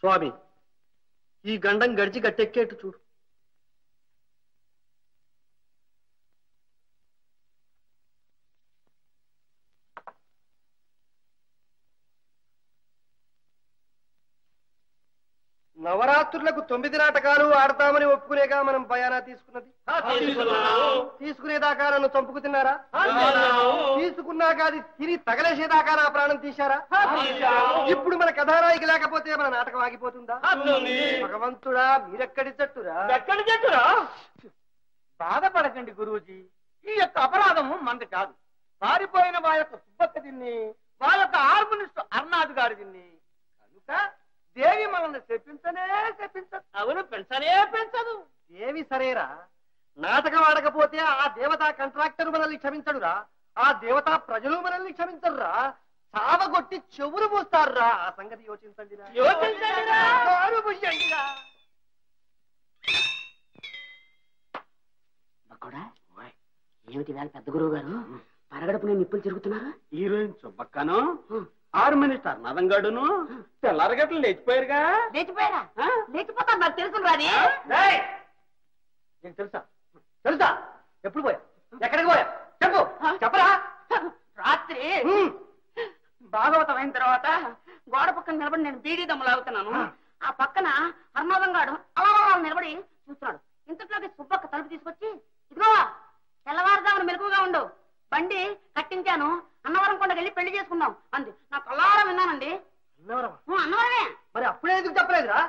స్వామి, ఈ గండం గడిచి గట్టెక్కేట్టు చూడు. నవరాత్రులకు 9 నాటకాలు ఆడతామని ఒప్పుకునేగా మనం భయానా తీసుకున్నది. తీసుకునేదాకా నన్ను చంపుకు తిన్నారా? తీసుకున్నాక అది తిని తగలేసేదాకా నా ప్రాణం తీశారా? ఇప్పుడు మన కథానాయికి లేకపోతే మన నాటకం ఆగిపోతుందా? భగవంతుడా, మీరెక్కడి జట్టురా? బాధపడకండి గురూజీ, ఈ యొక్క అపరాధము మనది కాదు. పారిపోయిన వా యొక్క సుబ్బక్క దీన్ని, వా యొక్క హార్మోనిస్ట్ అర్నాథ్ గారు దీన్ని. కనుక దేవి మనల్ని చెప్పించనే చెప్పించదు. అవును, పెంచనే పెంచదు. దేవి సరేరా, నాటకం ఆడకపోతే ఆ దేవతా కాంట్రాక్టర్ మనల్ని క్షమించడురా, ఆ దేవతా ప్రజలు మనల్ని క్షమించరురా, చావగొట్టి చెవులు మూస్తారురా. ఆ సంగతి యోచించండిరా. ఏమిటి వేళ పెద్ద గురువు గారు పరగడుపునే నిప్పులు తిరుగుతున్నారు? Heroine సుబ్బక్కను, harmonist అర్నాథంగాడును తెల్లారగట్లు లేచిపోయారుగా. లేచిపోయారా? లేచిపోతా నాకు తెలుసు రాని. నీకు తెలుసా? తెలుసా? ఎప్పుడు పోయా? ఎక్కడికి పోయా? చెప్పు, చెప్పరా. రాత్రి భాగవతం అయిన తర్వాత గోడ పక్కన నిలబడి నేను బీడీ దమ్ము లాగుతున్నాను. ఆ పక్కన అర్నాథంగాడు అలా నిలబడి చూస్తున్నాడు. ఇంతట్లోకి సుబ్బక్క తలుపు తీసుకొచ్చి, ఇదిగో తెల్లవారుదామని మెలకుగా ఉండు, బండి కట్టించాను, అన్నవరం కొండకెళ్ళి పెళ్లి చేసుకుందాం అంది. నాకు అల్లారం విన్నానండి. అన్నవరమే. మరి అప్పుడే ఎందుకు చెప్పలేదురా?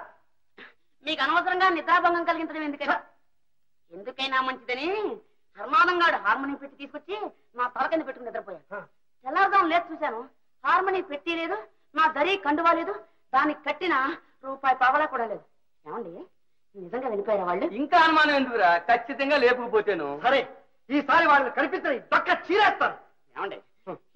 మీకు అనవసరంగా నిద్రాభంగం కలిగించడం ఎందుకైనా మంచిదని అర్నాథంగాడు హార్మోనియం పెట్టి తీసుకొచ్చి నా తల కింద పెట్టుకుని నిద్రపోయాను. తెల్లారుదాం లేదు చూశాను, హార్మోనియం పెట్టి లేదు, నా దరి కండువా లేదు, దానికి కట్టిన రూపాయి పావలా కూడా లేదు. ఏమండి, నిజంగా వెళ్ళిపోయారా వాళ్ళు? ఇంకా అనుమానం ఎందుకురా, ఖచ్చితంగా లేకపోతేను. సరే, ఈసారి వాళ్ళని కనిపించని దక్క చీరేస్తాను. ఏమండి,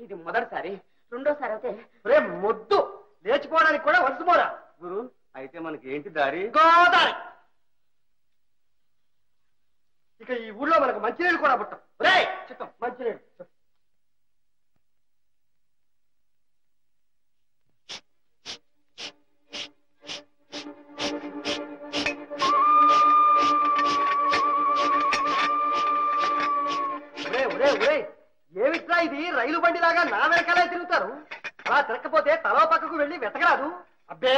ఇది మొదటిసారి, రెండోసారి అయితే రే మొద్దు, లేచిపోవడానికి కూడా వలసిపోరా. గురు, అయితే మనకి ఏంటి దారి? గోదారి. ఇక ఈ ఊళ్ళో మనకు మంచినీళ్ళు కూడా పుట్టం. రే చిత్తం, మంచినీళ్ళు. ఏమిట్రా ఇది? రైలు బండిలాగా నా వెనకాలే తిరుగుతారు. అలా తిరగకపోతే తలో పక్కకు వెళ్ళి వెతకరాదు. అబ్బే,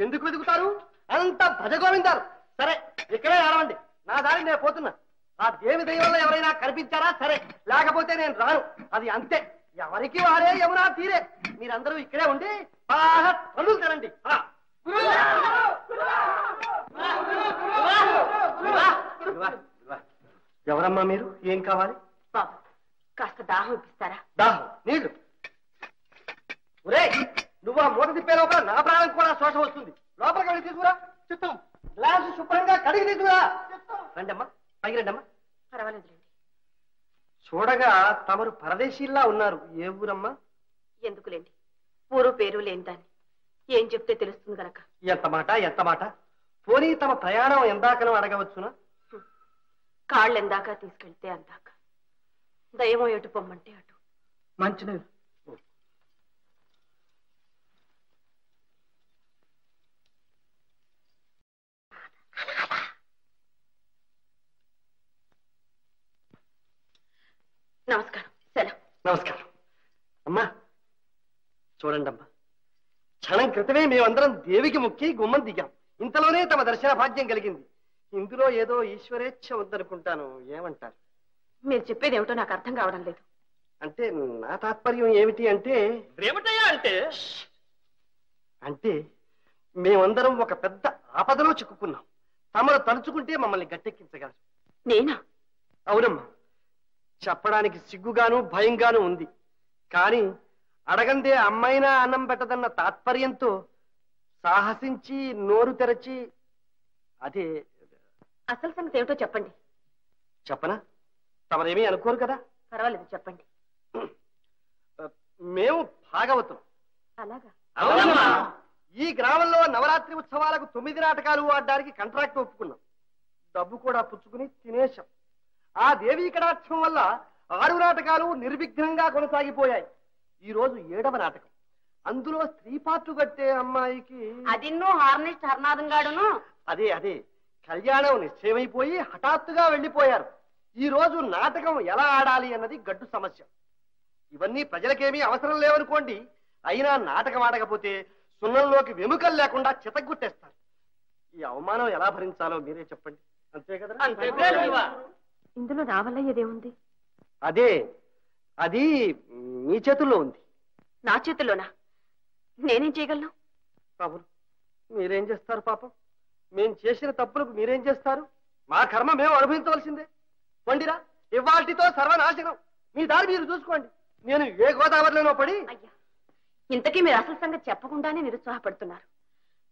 ఎందుకు వెతుకుతారు? అంత భజగోవిందారు. సరే, ఇక్కడే ఆడవండి, నా దారి నేను పోతున్నా. ఆ దేవి దైవంలో ఎవరైనా కనిపించారా సరే, లేకపోతే నేను రాను. అది అంతే, ఎవరికి వారే యమునా తీరే. మీరందరూ ఇక్కడే ఉండి బాగా పనులు తినండి. ఎవరమ్మా మీరు? ఏం కావాలి? బాబు, కాస్త దాహం ఇప్పిస్తారా? దాహం, నీళ్లు. ఒరే, నువ్వు ఆ మూట తిప్పే లోపల నా ప్రాణం కూడా శోష వస్తుంది. లోపలికి వెళ్ళి తీసుకురా. చిత్తం, గ్లాసు శుభ్రంగా కడిగి తీసుకురా. రండమ్మా, పైకి రండమ్మా. పర్వాలేదులేండి. చూడగా తమరు పరదేశీల్లా ఉన్నారు. ఏ ఊరమ్మా? ఎందుకులేండి, ఊరు పేరు లేని దాన్ని ఏం చెప్తే తెలుస్తుంది గనక. ఎంత మాట, ఎంత మాట. పోనీ తమ ప్రయాణం ఎందాకనో అడగవచ్చునా? కాళ్ళు ఎందాక తీసుకెళ్తే అందాక, దయమో ఎటు పొమ్మంటే అటు. మంచినీరు. నమస్కారం. సెలవు. నమస్కారం. అమ్మా చూడండి అమ్మా, క్షణం క్రితమే మేమందరం దేవికి మొక్కి గుమ్మం దిగాం. ఇంతలోనే తమ దర్శన భాగ్యం కలిగింది. ఇందులో ఏదో ఈశ్వరేచ్ఛ ఉందనుకుంటాను. ఏమంటారు? మీరు చెప్పేది ఏమిటో నాకు అర్థం కావడం లేదు. అంటే నా తాత్పర్యం ఏమిటి అంటే, ఏమిటయ్యా అంటే అంటే మేమందరం ఒక పెద్ద ఆపదలో చిక్కుకున్నాం. తమరు తలుచుకుంటే మమ్మల్ని గట్టెక్కించగలరు. నేనా? అవునమ్మా, చెప్పడానికి సిగ్గుగాను భయంగాను ఉంది. కానీ అడగందే అమ్మైనా అన్నం పెట్టదన్న తాత్పర్యంతో సాహసించి నోరు తెరచి, అదే అసలు సంగతి ఏమిటో చెప్పండి. చెప్పనా? తమరేమీ అనుకోరు కదా. పర్వాలేదు, చెప్పండి. మేము భాగవతం. అలాగా? ఈ గ్రామంలో నవరాత్రి ఉత్సవాలకు 9 నాటకాలు ఆడడానికి కాంట్రాక్ట్ ఒప్పుకున్నాం. డబ్బు కూడా పుచ్చుకుని తినేశాం. ఆ దేవీ కటాక్షం వల్ల 6 నాటకాలు నిర్విఘ్నంగా కొనసాగిపోయాయి. ఈ రోజు 7వ నాటకం. అందులో స్త్రీ పాత్ర కట్టే అమ్మాయికి అదిన్నో హార్నిస్ట్ హర్నాథం గాడును. అదే కళ్యాణం నిశ్చయమైపోయి హఠాత్తుగా వెళ్ళిపోయారు. ఈ రోజు నాటకం ఎలా ఆడాలి అన్నది గడ్డు సమస్య. ఇవన్నీ ప్రజలకేమీ అవసరం లేవనుకోండి. అయినా నాటకం ఆడకపోతే సున్నంలోకి వెముకలు లేకుండా చితగ్గుట్టేస్తారు. ఈ అవమానం ఎలా భరించాలో మీరే చెప్పండి. అంతే కదా? ఇందులో నా వల్ల ఏదేముంది? అది మీ చేతుల్లో ఉంది. నా చేతుల్లోనా? నేనేం చేయగలను? పాపం మీరేం చేస్తారు? పాపం మేం చేసిన తప్పులకు మీరేం చేస్తారు? మా కర్మ మేము అనుభవించవలసిందే. వండిరా, ఇవాల్టితో సర్వనాశనం. మీ దారి మీరు చూసుకోండి. నేను ఏ గోదావరిలోనో పడి. అయ్యా, ఇంతకీ మీరు అసలు సంగతి చెప్పకుండానే నిరుత్సాహపడుతున్నారు.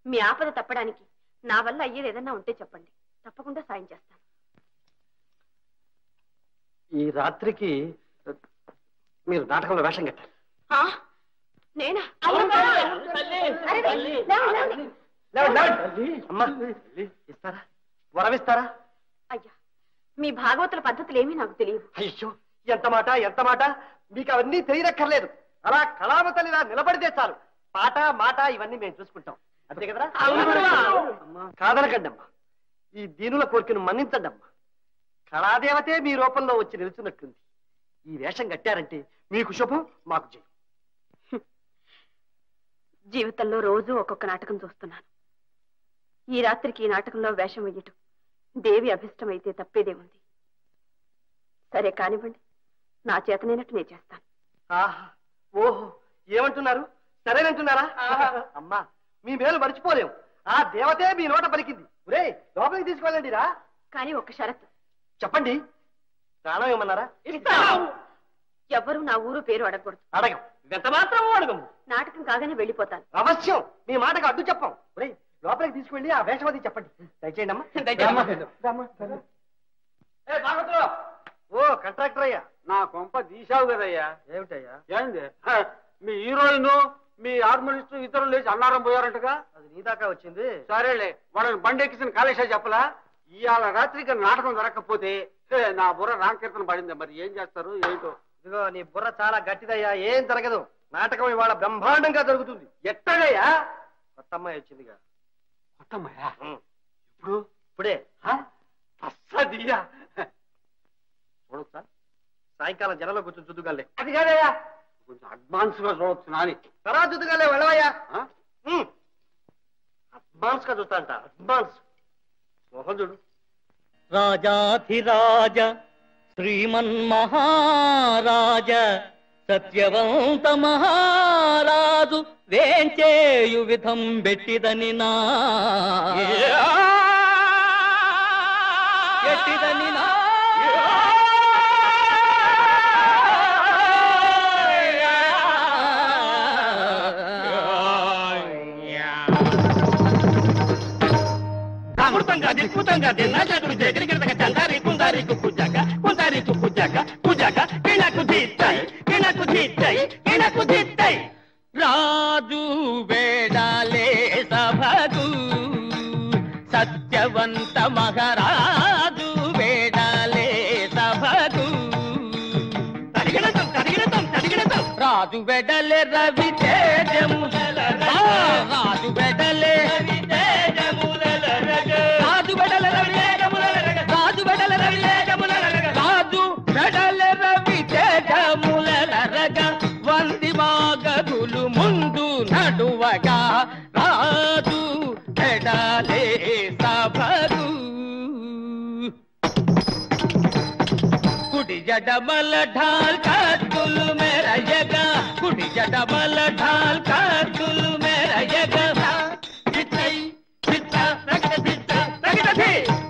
మీ ఆపద తప్పడానికి నా వల్ల అయ్యేది ఏదన్నా ఉంటే చెప్పండి, తప్పకుండా సాయం చేస్తాను. ఈ రాత్రికి మీరు నాటకంలో వేషం కట్టారు. నేనా? అమ్మా, ఇస్తారా? వరమిస్తారా? అయ్యా, మీ భాగవతుల పద్ధతులు ఏమీ నాకు తెలియదు. అయ్యో, ఎంత మాట! మీకు అవన్నీ తెలియనక్కర్లేదు. అలా కళావతలిలా నిలబడితే చాలు. పాట మాట ఇవన్నీ మేము చూసుకుంటాం. అంతే కదరా? కాదనకండి అమ్మా. ఈ దీనుల కోరికను మన్నించండి అమ్మా. కళాదేవతే మీ రూపంలో వచ్చి నిలుచున్నట్టుంది. ఈ వేషం కట్టారంటే మీకు శుభం, మాకు జయం. జీవితంలో రోజు ఒక్కొక్క నాటకం చూస్తున్నాను. ఈ రాత్రికి ఈ నాటకంలో వేషం వెయ్యటం దేవి అభిష్టమైతే తప్పేదేముంది. సరే కానివ్వండి, నా చేతనైనట్టు నేను చేస్తాను. ఓహో, ఏమంటున్నారు? సరేనంటున్నారా? అమ్మా, మీ మేలు మర్చిపోలేం. ఆ దేవతే మీ నోట పలికింది. ఒరే, లోపలికి తీసుకెళ్ళండి రా. కానీ ఒక్క షరతు. చెప్పండి. ప్రాణం ఏమన్నారా? ఎవ్వరూ నా ఊరు పేరు అడగకూడదు. అడగం, ఎంత మాత్రం అడగము. నాటకం కాగానే వెళ్ళిపోతాను. అవశ్యం, మీ మాటకు అడ్డు చెప్పం. ఒరే, లోపలికి తీసుకువెళ్ళి ఆ వేషం అది చెప్పండి. దయచేయండి అమ్మా. ఓ కాంట్రాక్టర్ అయ్యా, నా కొంప తీసావు కదయ్యా. ఏమిటయ్యా? ఏంది? మీ హీరోయిన్, మీ హార్మోనిస్ట్ ఇద్దరు లేచి అన్నారం పోయారంటగా. అది నీ దాకా వచ్చింది. సరేలే, వాళ్ళని బండెక్కిసిన కాళేశా చెప్పలా. ఇవాళ రాత్రికి నాటకం జరగకపోతే నా బుర్ర రామకీర్తన పడింది. మరి ఏం చేస్తారు ఏంటో. ఇదిగో, నీ బుర్ర చాలా గట్టిదయ్యా. ఏం జరగదు. నాటకం ఇవాళ బ్రహ్మాండంగా జరుగుతుంది. ఎట్టగయ్యా? కొత్త అమ్మాయి వచ్చిందిగా. కొత్త అమ్మాయా? ఇప్పుడు? ఇప్పుడే. అస్సదియా చూడొచ్చా? సాయంకాలం జనంలో కూర్చొని చుద్దుగాలే. అది కాదయ్యా, కొంచెం అడ్వాన్స్ గా చూడొచ్చు నాని. తర్వాత చుద్దుగాలే వెళ్ళవయ్యా. అడ్వాన్స్ గా చూస్తా అంట. అడ్వాన్స్ మోహన్ చూడు. రాజాధిరాజ శ్రీమన్మహారాజ సత్యవంత మహారాజు వేంచేయు విధం బెట్టిదని నా ఎట్టిదని నా అద్భుతంగా నాటకుడు జగరిగిరక చందారి కుందారి కుజాక కుందారి కుజాక కుజాక కిణకు దిత్తై రాజు వేడాలే సభకు సత్యవంత మహారాజు వేడాలే సభకు తడిగిడతాం రాజు వెడలే రవి తేజముల రాజు వెడలే వంది మాగదులు ముందు నడువగా రాజు ఎడాలే సభకు కుడి జడమల ఢాల్ కత్తులు మెరయగా కుడి జడమల ఢాల్ కత్తులు మెరయగా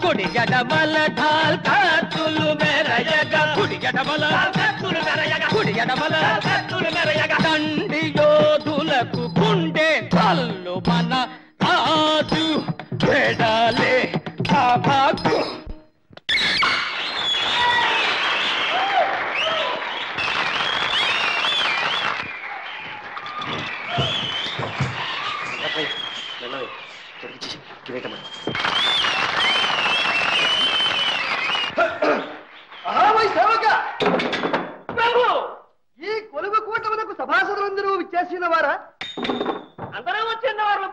కుడి జడమల ఢాల్ కత్తులు మెరయగా కుడి జడమల దండి యోధులకు గుండె కల్లు మన రాజు వెడాలే సభకు ఈ కొలువు కూటమునకు సభాసదులందరూ విచ్చేసిన వారా?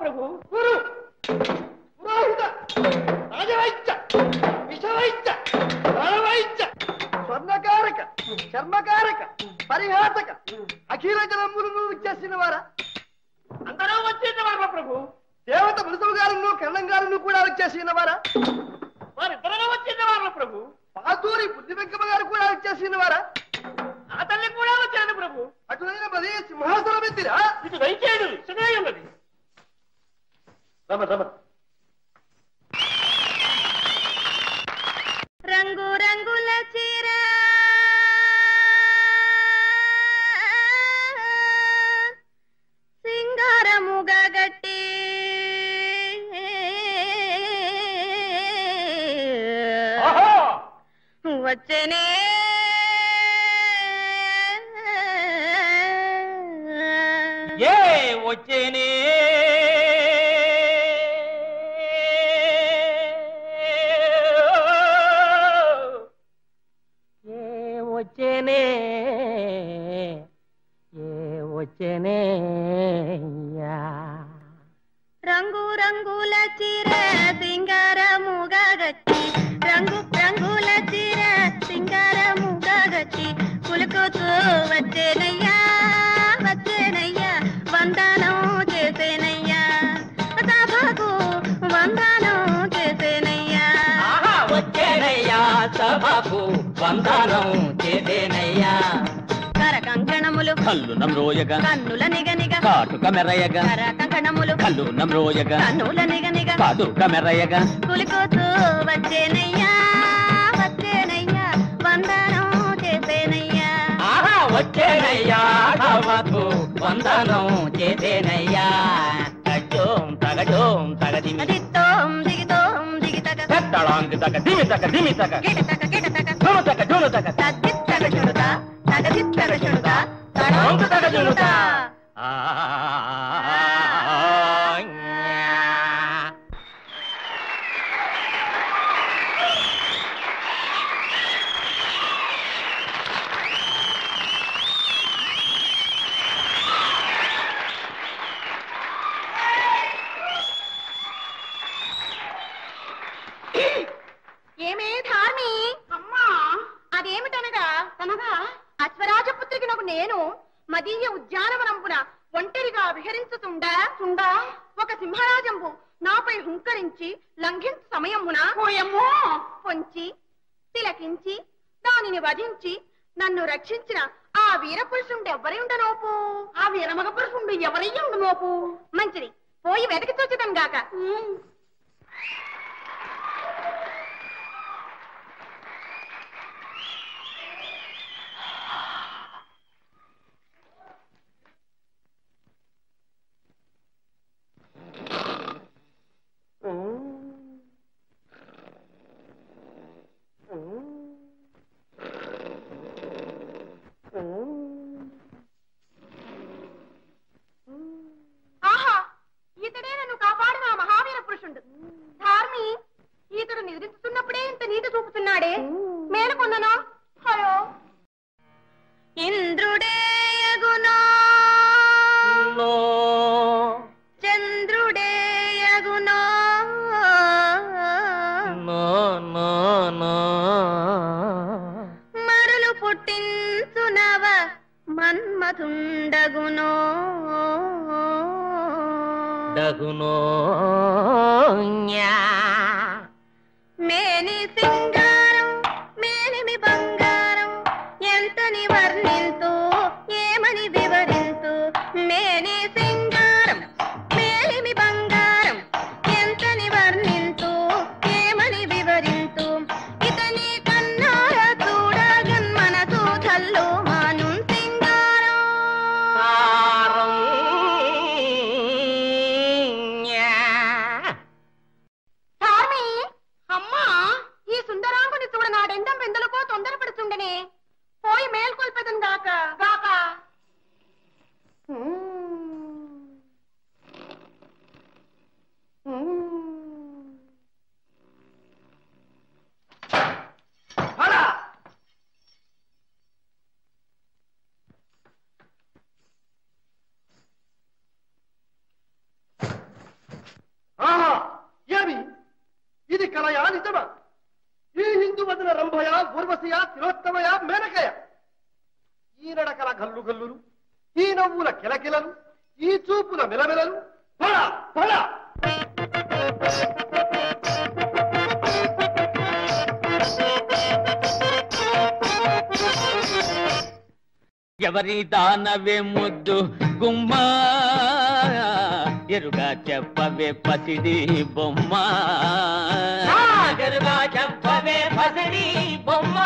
ప్రభు. గురు పురోహిత రాజవైద్య విషవైద్య రణవైద్య స్వర్ణకారక చర్మకారక పరిహాసక అఖిల జనములను విచ్చేసిన వారా? అందరూ వచ్చేసిన వారు ప్రభు. దేవత ములుసవు గారును కరణం గారును కూడా వచ్చేసిన వారా? వారిద్దరూ వచ్చేసిన వారు ప్రభు. పాతూరి బుద్ధి వెంకమ్మ గారు కూడా వచ్చేసిన వారా? ఆ తల్లి కూడా వచ్చాను ప్రభు. అటువైన పది సింహాసనం ఎత్తిరా? ఇటు దయచేయడు ఇష్టమే ఉన్నది. రమ రమ రంగు రంగుల చీర సింగారముగా గట్టి వచ్చేనే ఏ వచ్చేనే వచ్చేనే వచ్చేనే రంగు రంగుల చీర సింగారముగా గట్టి రంగు రంగుల చీర సింగారముగా గట్టి కులుకుతూ వచ్చేనయ్యా వచ్చేనయ్యా వందనం చేసేనయ్యా సభకు వందనం చేసేనయ్యా వచ్చేనయ్యా సభకు వందనం చేసేనయ్యా కర కంకణములు కల్లు నమ్రోయగా కన్నుల నిగనిగ కాటుక మెరయగా కర కంకణములు కల్లు నమ్రోయగా కన్నుల నిగనిగ కాటుక మెరయగా కులుకుతూ వచ్చేనయ్యా వచ్చేనయ్యా వందనం చేసేనయ్యా వచ్చేనయ్యా సభకు వందనం చేసేనయ్యా తగజోం తగజోం తగదిమి దిత్తోం దిగితోం దిగితగ తగడాంగి తగ దిమి తగ దిమి తగ గిటతగ గిటతగ జోను తగ జోను తగ తద్దిత్తగ చుడుతా తగదిత్తగ చుడుతా తడాంగు తగ జునుతా ఏమే ధార్మి అమ్మా అదేమిటనగా తనగా అశ్వరాజపుత్రికి నాకు నేను మదీయ ఉద్యానవనంపున ఒంటరిగా విహరించుతుండా ఒక సింహరాజంబు నాపై హుంకరించి లంఘించు సమయమున పొంచి తిలకించి దానిని వధించి నన్ను రక్షించిన ఆ వీరపురుషుండు ఎవరి ఉండనోపు ఆ వీరమగ పురుషుండు ఎవరయ్య ఉండునోపు మంచిది పోయి వెతకి చూచదం గాక ఆహా ఈతడే నన్ను కాపాడిన మహావీర పురుషుడు ధార్మి ఈతడు నిద్రిస్తున్నప్పుడే ఇంత నీటి చూపుతున్నాడే మేలుకొన్ననా హలో ఇంద్రుడేయగునో చంద్రుడేయగునో మరులు పుట్టించునవ మన్మథుండగునో డగునో మేని సింగారం మేలిమి బంగారం ఎంతని వర్ణింతు ఏమని వివరింతు మేని సింగారం మేలిమి బంగారం ఎంతని వర్ణింతు ఏమని వివరింతు ఇతని కన్నార చూడగన్ మనసు చల్లు మాను సింగారం ధార్మి అమ్మా ఈ తులసియ తిలోత్తమయ మేనకయ. ఈ నడకల గల్లు గల్లులు, ఈ నవ్వుల కిలకిలలు, ఈ చూపుల మిలమిలలు, పడ పడ. ఎవరి దానవే ముద్దు గుమ్మా, ఎరుగా చెప్పవే పసిడి బొమ్మ, ఎరుగా చెప్పవే పసిడి బొమ్మ.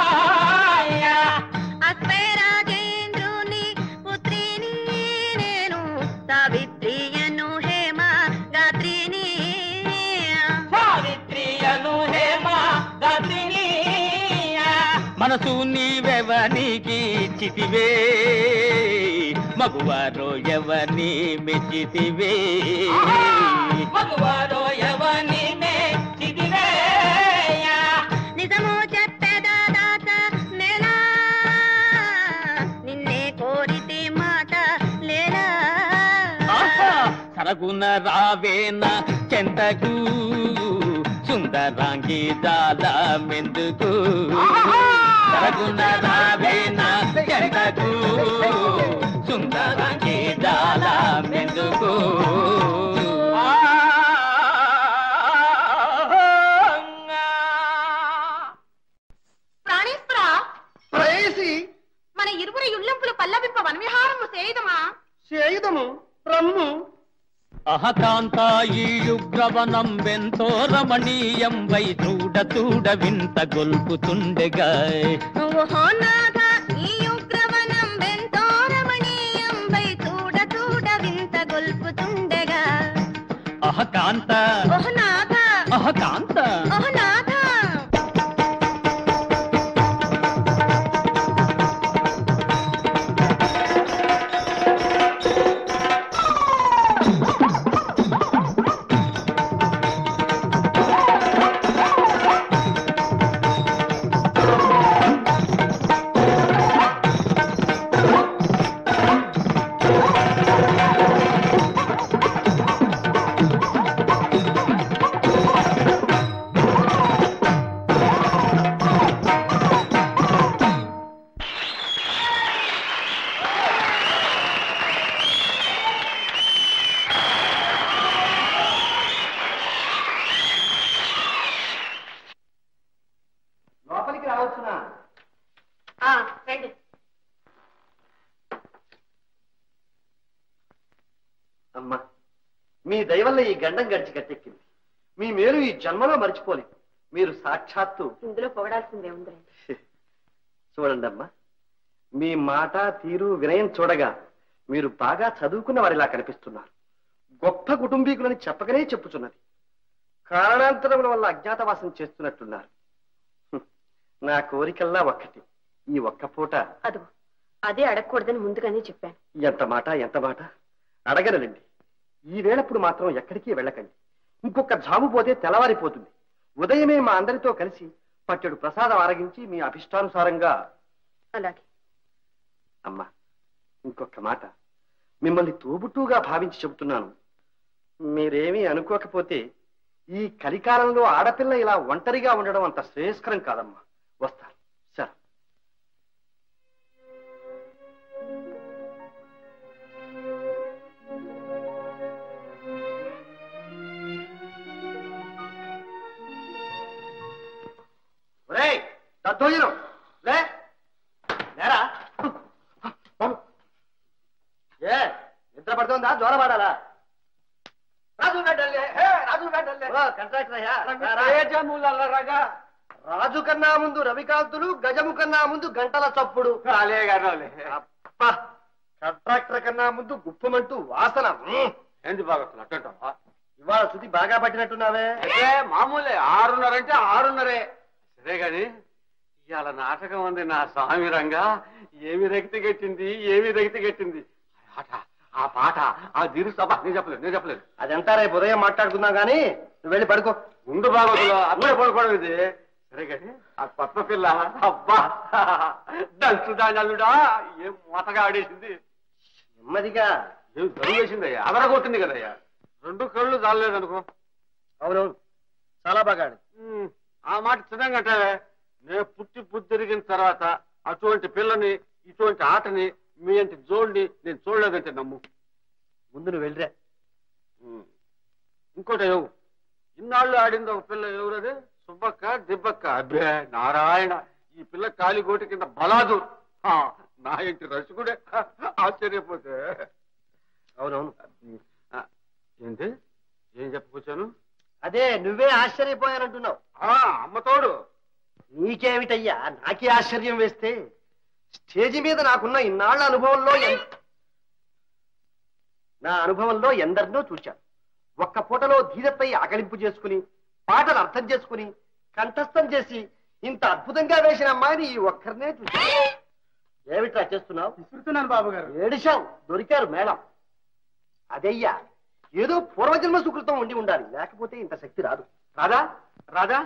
అశ్వరాజేంద్రుని పుత్రిని నేను, సావిత్రియను హేమ గాత్రిని, సావిత్రియను హేమ గాత్రిని. మనసు నీవెవనికి చితివే, మగువారో ఎవరిని మెచ్చితివే, మగువారో ఎవరిని మెచ్చితివే. నిజము చెప్పేదా దాత నేలా, నిన్నే కోరితే మాట లేలా. సరగున రావేన చెంతకు, సుందరాంగి జాల మెందుకు, సరగున రావేన చెంతకు, సుందరాంగి జాల మెందుకు. ప్రాణేశ్వరా, ప్రేయసి మన ఇరువురి యుళ్ళంపులు పల్లవింప వనవిహారము సేయుదమా? చేయుదము రమ్ము. అహకాంతాయుగ్రవనం వెంతో రమణీయం వై, చూడ చూడ వింత గొల్పుతుండెగా. ఓహో నాథ, ఈ ఉగ్రవనం వెంతో రమణీయం వై, చూడ చూడ వింత గొల్పుతుండెగా. అహకాంత ఓహో నాథ, అహకాంత ఓహో నాథ. లోపలికి రావచ్చునా? రండి. అమ్మా, మీ దయవల్ల ఈ గండం గడిచి గట్టెక్కింది. మీ మేలు ఈ జన్మలో మర్చిపోలేదు. మీరు సాక్షాత్తు ఇందులో పొగడాల్సిందే ఉంది. చూడండి అమ్మా, మీ మాట తీరు వినయం చూడగా మీరు బాగా చదువుకున్న వారిలా కనిపిస్తున్నారు. గొప్ప కుటుంబీకులని చెప్పకనే చెప్పుచున్నది. కారణాంతరముల వల్ల అజ్ఞాతవాసం చేస్తున్నట్టున్నారు. నా కోరికల్లా ఒక్కటి, ఈ ఒక్క పూట. అదిగో అదే అడగకూడదని ముందుగానే చెప్పాను. ఎంత మాట ఎంత మాట. అడగనండి. ఈ వేళప్పుడు మాత్రం ఎక్కడికి వెళ్ళకండి. ఇంకొక జాము పోతే తెల్లవారిపోతుంది. ఉదయమే మా అందరితో కలిసి పట్టెడు ప్రసాదం ఆరగించి మీ అభిష్టానుసారంగా. అలాగే. అమ్మా, ఇంకొక మాట. మిమ్మల్ని తోబుట్టుగా భావించి చెబుతున్నాను. మీరేమీ అనుకోకపోతే ఈ కలికాలంలో ఆడపిల్ల ఇలా ఒంటరిగా ఉండడం అంత శ్రేయస్కరం కాదమ్మా. వస్తాను. సరే. ఒరేయ్, దద్దోజనం లే, లేరా. ఏ నిద్ర పడుతుందా? జ్వర పడాలా? రాజు రాజు కన్నా ముందు రవికాంతులు, గజము కన్నా ముందు గంటల చప్పుడు. కంట్రాక్టర్ కన్నా ముందు గుప్పమంటూ వాసన. ఏంటి బాగా అట్టంటావా? ఇవాళ శృతి బాగా పట్టినట్టున్నావే. మామూలే, 6:30 అంటే 6:30. సరే గాని ఇవాళ నాటకం ఉంది నా స్వామి రంగా. ఏమి రక్తి గట్టింది, ఏమి రక్తి గట్టింది. ఆ పాట, ఆ దిరు సభ. నేను చెప్పలేదు. అదంతా రేపు ఉదయం మాట్లాడుకుందాం గానీ నువ్వు వెళ్ళి పడుకో. ముందు బాగోదులో అప్పుడే పడుకోవడం ఇది. సరే కానీ ఆ కొత్త పిల్ల, అబ్బా దంచు దానిడా, ఏం మూతగా ఆడేసింది. నెమ్మదిగా. ఏం దరువు వేసిందయ్యా, అదరగొట్టింది కదయ్యా. 2 కళ్ళు చాలలేదనుకో. అవునవును, చాలా బాగా ఆడింది. ఆ మాట చిన్నంగా అంటావే. నేను పుట్టి తిరిగిన తర్వాత అటువంటి పిల్లని ఇటువంటి ఆటని మీ ఇంటి జోడిని నేను చూడలేదంటే నమ్ము. ముందు నువ్వు వెళ్ళిరా. ఇంకోటి ఎవరు ఇన్నాళ్ళు ఆడింది ఒక పిల్ల ఎవరది? సుబ్బక్క దిబ్బక్క. అబ్బే నారాయణ, ఈ పిల్ల కాలిగోటి కింద బలాదు. నా ఇంటి రసికుడే ఆశ్చర్యపోతే. అవునవును. ఏంటి ఏం చెప్పుకొచ్చాను? అదే నువ్వే ఆశ్చర్యపోయానంటున్నావు. అమ్మతోడు. నీకేమిటయ్యా నాకే ఆశ్చర్యం వేస్తే? స్టేజి మీద నాకున్న ఇన్నాళ్ల అనుభవంలో నా అనుభవంలో ఎందరినో చూశాను. ఒక్క పూటలో ధీరపై ఆకలింపు చేసుకుని పాటలు అర్థం చేసుకుని కంఠస్థం చేసి ఇంత అద్భుతంగా వేసిన అమ్మాయిని ఈ ఒక్కరినే చూశాను. ఏమిట్రా చేస్తున్నావు? విసురుతున్నాను బాబు గారు. ఏడిశావు, దొరికారు మేడం. అదయ్యా ఏదో పూర్వజన్మ సుకృతం ఉండి ఉండాలి, లేకపోతే ఇంత శక్తి రాదు. రాదా? రాదా?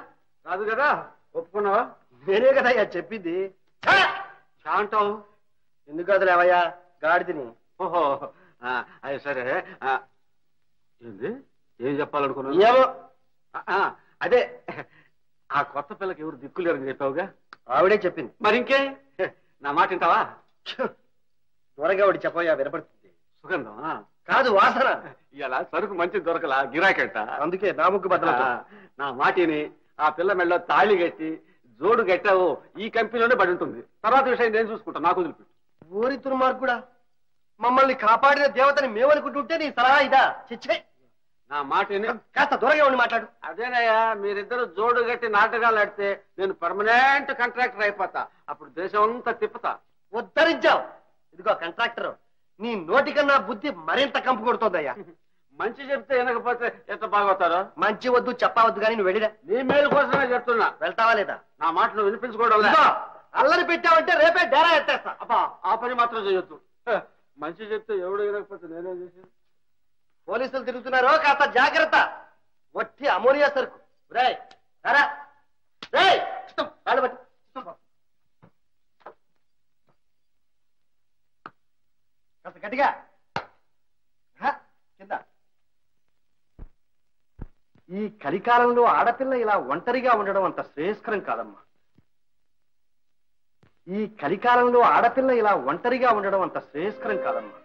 రాదు కదా. ఒప్పుకున్నావా? నేనే కదయ్యా చెప్పింది. అంటావు ఎందుకు అదలేవయ్యా గాడిదని. ఓహో అది సరే. ఏంది ఏం చెప్పాలనుకున్నావు? ఏమో అదే ఆ కొత్త పిల్లకి ఎవరు దిక్కులేరని చెప్పావుగా. ఆవిడే చెప్పింది. మరి ఇంకే నా మాట వింటావా? త్వరగా ఒకటి చెప్పయ్యా, వినపడుతుంది. సుగంధమా? కాదు, వాసన. ఇలా సరుకు మంచి దొరకలా, గిరాకెంట. అందుకే నా ముగ్గు బద్దలు. నా మాటిని ఆ పిల్ల మెళ్ళలో తాళి కట్టి జోడు కట్టావు, ఈ కంపెనీలోనే పడి ఉంటుంది. తర్వాత విషయం నేను చూసుకుంటా, నాకు వదిలిపెట్టు. ఊరి తుర్మార్గుడా, మమ్మల్ని కాపాడిన దేవతని మేమనుకుంటుంటే నీ సలహా ఇదా? చిచ్చే. నా మాటిని కాస్త దూరంగా ఉండి మాట్లాడు. అదేనయ్యా, మీరిద్దరు జోడు కట్టి నాటకాలు ఆడితే నేను పర్మనెంట్ కాంట్రాక్టర్ అయిపోతా. అప్పుడు దేశం అంతా తిప్పుతా. ఉద్ధరించావు. ఇదిగో కాంట్రాక్టర్, నీ నోటికన్నా బుద్ధి మరింత కంపు కొడుతోందయ్యా. మంచి చెప్తే వినకపోతే ఎంత బాగోతారో. మంచి వద్దు చెప్పవద్దు కానీ నువ్వు వెళ్ళిరా. నీ మేలు కోసమే చెప్తున్నా. వెళ్తావా లేదా? నా మాటలు వినిపించుకోవడం ఇదిగో, అల్లరి పెట్టావంటే రేపే డేరా ఎత్తేస్తా. అబ్బా, ఆ పని మాత్రం చేయొద్దు. మంచి చెప్తే ఎవడు వినకపోతే నేనేం చేసేది? పోలీసులు తిరుగుతున్నారో కాస్త జాగ్రత్త. వట్టి అమోనియా సరుకు. రేయ్ రారా. రేయ్ కాళ్ళు పట్టు. కాస్త గట్టిగా కింద. ఈ కలికాలంలో ఆడపిల్ల ఇలా ఒంటరిగా ఉండడం అంత శ్రేయస్కరం కాదమ్మా. ఈ కలికాలంలో ఆడపిల్ల ఇలా ఒంటరిగా ఉండడం అంత శ్రేయస్కరం కాదమ్మా.